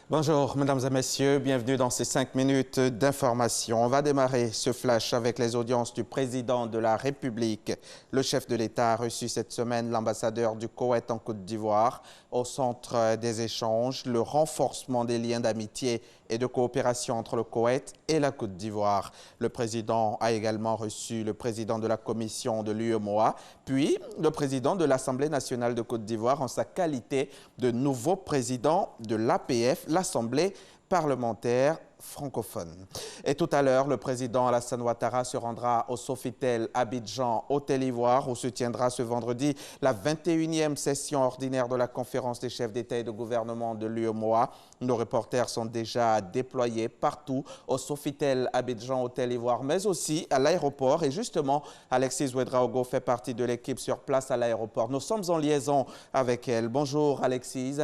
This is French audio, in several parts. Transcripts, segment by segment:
Bonjour, mesdames et messieurs, bienvenue dans ces 5 minutes d'information. On va démarrer ce flash avec les audiences du président de la République. Le chef de l'État a reçu cette semaine l'ambassadeur du Koweït en Côte d'Ivoire. Au centre des échanges, le renforcement des liens d'amitié et de coopération entre le Koweït et la Côte d'Ivoire. Le président a également reçu le président de la commission de l'UEMOA, puis le président de l'Assemblée nationale de Côte d'Ivoire en sa qualité de nouveau président de l'APF, l'Assemblée parlementaire francophone. Et tout à l'heure, le président Alassane Ouattara se rendra au Sofitel Abidjan, Hôtel Ivoire, où se tiendra ce vendredi la 21e session ordinaire de la conférence des chefs d'État et de gouvernement de l'UEMOA. Nos reporters sont déjà déployés partout au Sofitel Abidjan, Hôtel Ivoire, mais aussi à l'aéroport. Et justement, Alexis Ouedraogo fait partie de l'équipe sur place à l'aéroport. Nous sommes en liaison avec elle. Bonjour Alexis.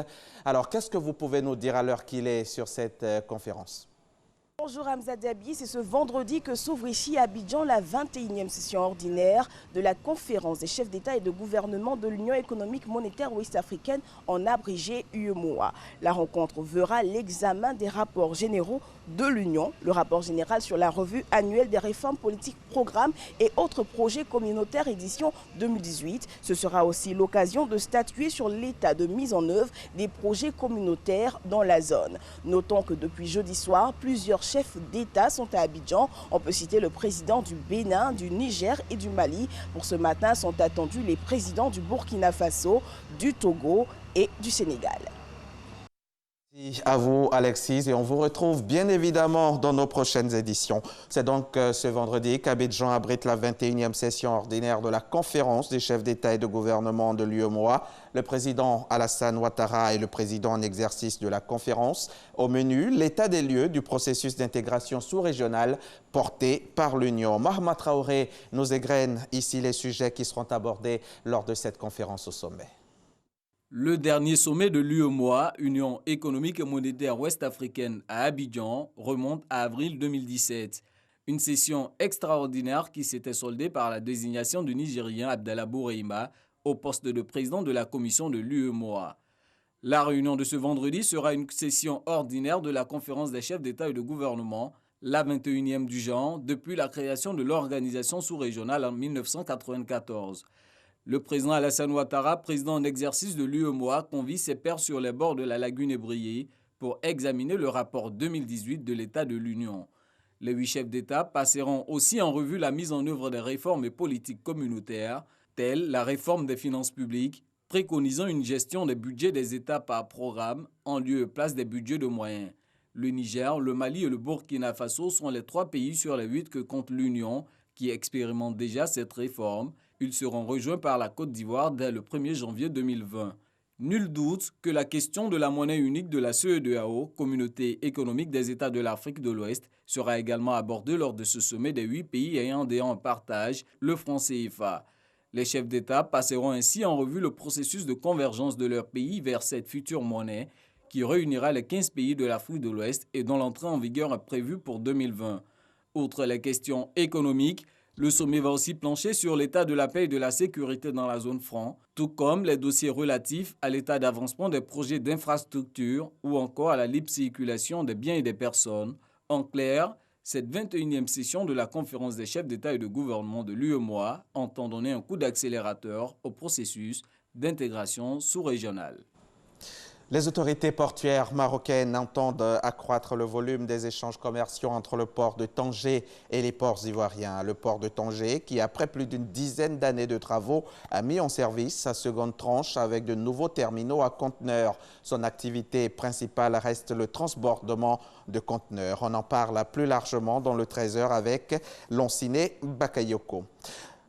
Alors, qu'est-ce que vous pouvez nous dire à l'heure qu'il est sur cette conférence? Bonjour Hamza Diaby, c'est ce vendredi que s'ouvre ici à Abidjan la 21e session ordinaire de la conférence des chefs d'État et de gouvernement de l'Union économique monétaire ouest-africaine, en abrégé UEMOA. La rencontre verra l'examen des rapports généraux de l'Union, le rapport général sur la revue annuelle des réformes politiques, programmes et autres projets communautaires édition 2018. Ce sera aussi l'occasion de statuer sur l'état de mise en œuvre des projets communautaires dans la zone. Notons que depuis jeudi soir, plusieurs chefs d'État sont à Abidjan. On peut citer le président du Bénin, du Niger et du Mali. Pour ce matin sont attendus les présidents du Burkina Faso, du Togo et du Sénégal. Merci à vous, Alexis, et on vous retrouve bien évidemment dans nos prochaines éditions. C'est donc ce vendredi qu'Abidjan abrite la 21e session ordinaire de la conférence des chefs d'État et de gouvernement de l'UEMOA. Le président Alassane Ouattara est le président en exercice de la conférence. Au menu, l'état des lieux du processus d'intégration sous-régionale porté par l'Union. Mahama Traoré nous égrène ici les sujets qui seront abordés lors de cette conférence au sommet. Le dernier sommet de l'UEMOA, Union économique et monétaire ouest-africaine à Abidjan, remonte à avril 2017. Une session extraordinaire qui s'était soldée par la désignation du Nigérien Abdallah Boureima au poste de président de la commission de l'UEMOA. La réunion de ce vendredi sera une session ordinaire de la conférence des chefs d'État et de gouvernement, la 21e du genre, depuis la création de l'organisation sous-régionale en 1994. Le président Alassane Ouattara, président en exercice de l'UEMOA, convie ses pairs sur les bords de la lagune ébriée pour examiner le rapport 2018 de l'État de l'Union. Les 8 chefs d'État passeront aussi en revue la mise en œuvre des réformes et politiques communautaires, telles la réforme des finances publiques, préconisant une gestion des budgets des États par programme en lieu et place des budgets de moyens. Le Niger, le Mali et le Burkina Faso sont les 3 pays sur les 8 que compte l'Union qui expérimentent déjà cette réforme. Ils seront rejoints par la Côte d'Ivoire dès le 1er janvier 2020. Nul doute que la question de la monnaie unique de la CEDEAO, Communauté économique des États de l'Afrique de l'Ouest, sera également abordée lors de ce sommet des 8 pays ayant en partage le franc CFA. Les chefs d'État passeront ainsi en revue le processus de convergence de leur pays vers cette future monnaie qui réunira les 15 pays de l'Afrique de l'Ouest et dont l'entrée en vigueur est prévue pour 2020. Outre les questions économiques, le sommet va aussi plancher sur l'état de la paix et de la sécurité dans la zone franc, tout comme les dossiers relatifs à l'état d'avancement des projets d'infrastructure ou encore à la libre circulation des biens et des personnes. En clair, cette 21e session de la conférence des chefs d'État et de gouvernement de l'UEMOA entend donner un coup d'accélérateur au processus d'intégration sous-régionale. Les autorités portuaires marocaines entendent accroître le volume des échanges commerciaux entre le port de Tanger et les ports ivoiriens. Le port de Tanger, qui après plus d'une dizaine d'années de travaux, a mis en service sa seconde tranche avec de nouveaux terminaux à conteneurs. Son activité principale reste le transbordement de conteneurs. On en parle plus largement dans le 13h avec Lonciné Bakayoko.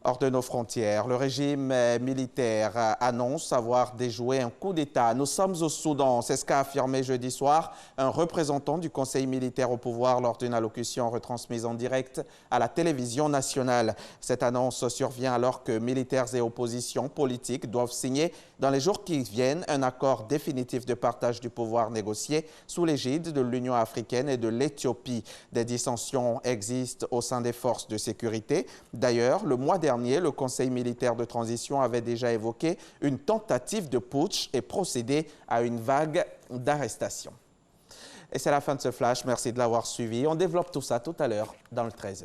Hors de nos frontières, le régime militaire annonce avoir déjoué un coup d'État. Nous sommes au Soudan, c'est ce qu'a affirmé jeudi soir un représentant du Conseil militaire au pouvoir lors d'une allocution retransmise en direct à la télévision nationale. Cette annonce survient alors que militaires et oppositions politiques doivent signer dans les jours qui viennent un accord définitif de partage du pouvoir négocié sous l'égide de l'Union africaine et de l'Éthiopie. Des dissensions existent au sein des forces de sécurité. D'ailleurs, le mois dernier, le Conseil militaire de transition avait déjà évoqué une tentative de putsch et procédé à une vague d'arrestations. Et c'est la fin de ce flash. Merci de l'avoir suivi. On développe tout ça tout à l'heure dans le 13h.